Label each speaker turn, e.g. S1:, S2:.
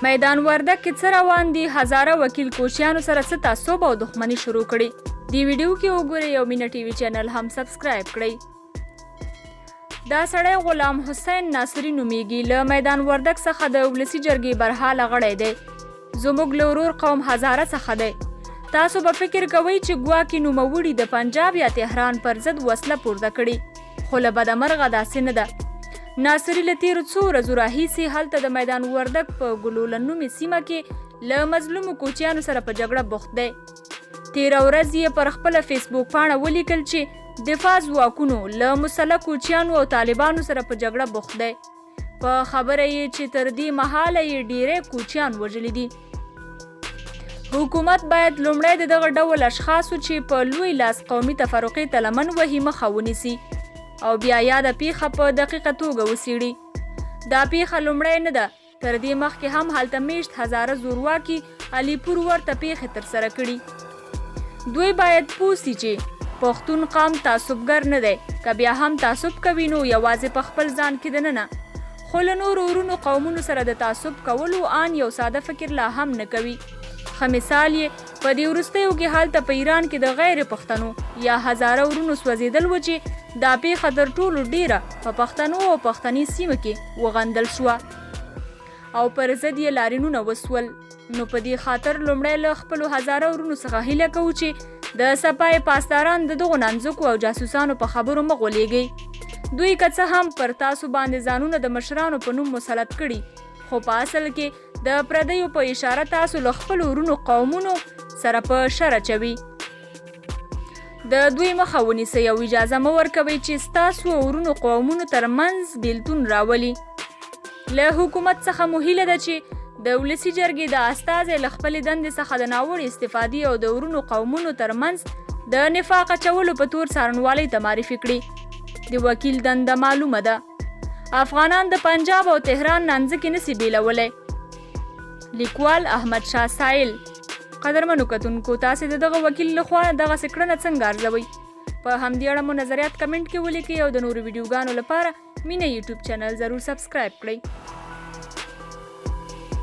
S1: میدان وردګ کې څه روان دي؟ هزاره وکیل کوچیانو سره څه تعصب او دښمني شروع کړي؟ دی ویډیو کې وګورئ او مینا ټي وي چینل هم سبسکرایب کړئ. دا سړی غلام حسین ناصری نومیږي. له میدان وردګ څخه د ولسي جرګې برحاله غړی دی. زموږ له ورور قوم هزاره څخه دی. تاسو به فکر کوئ چې ګواکې نوموړي د پنجاب یا تهران پر ضد وسله پورته کړي، خو له بدمرغه داسې نه ده. ناصری له تیرو څو ورځو راهیسې هلته د میدان وردګ په ګلوله نومې سیمه کې له مظلومو کوچیانو سره په جګړه بوخت دی. تیره ورځ یې پر خپله فیسبوک پاڼه ولیکل چې دفاع ځواکونو له مسلح کوچیانو او طالبانو سره په جګړه بوخت دی. په خبره یې چې تر دې مهاله یې ډیری کوچیان وژلي دي. حکومت باید لومړی د دغه ډول اشخاصو چې په لوی لاس قومي تفرقې ته لمن وهي مخه ونیسي او بیا یاده پیښه په دقیقه توګه وڅېړي. دا پیښه لومړی نه ده. تر دې مخکې هم هلته میشت هزاره زورواکي علیپور ورته پیښې ترسره کړي. دوی باید پوه سي چې پښتون قام تعصبګر نه دی. که بیا هم تعصب کوي نو یوازې په خپل ځان کې دننه، خو له نورو ورونو قومونو سره د تعصب کولو آن یو ساده فکر لا هم نه کوي. ښه مثال یې په دې وروستیو کې هلته په ایران کې د غیر پښتنو یا هزاره ورونو سوځېدل و چې دا پیښه تر ټولو ډیره په پښتنو او پښتني سیمه کې وغندل شوه او پر ضد یې لاریونونه وسول. نو په دې خاطر لومړی له خپلو هزاره ورونو څخه هیله کوو چې د سپای پاسداران د دغو نانځکو او جاسوسانو په خبرو مه غولېږئ. دوی که څه هم پر تاسو باندې ځانونه د مشرانو په نوم مسلط کړي، خو په اصل کې د پردیو په اشاره تاسو له خپلو ورونو قومونو سره په شر اچوي. د دوی مخه ونیسئ او اجازه مه ورکوئ چې ستاسو ورونو قومونو ترمنځ بیلتون راولي. له حکومت څخه مو هیله ده چې د ولسي جرګې د استازی له خپلې دندې څخه د ناوړې استفادې او د ورونو قومونو ترمنځ د نفاق اچولو په تور څارنوالۍ ته معرفي کړي. د وکیل دنده معلومه ده. افغانان د پنجاب او تهران نانځکې نسي بیلولی. لیکوال احمد شاه سایل. قدرمنو کتونکو، تاسې د دغه وکیل لخوا دغسې کړنه څنګه ارزوئ؟ په همدې اړه مو نظریات کمنټ کې ولیکئ او د نورو ویډیوګانو لپاره مینا یوټیوب چینل ضرور سبسکرایب کړئ.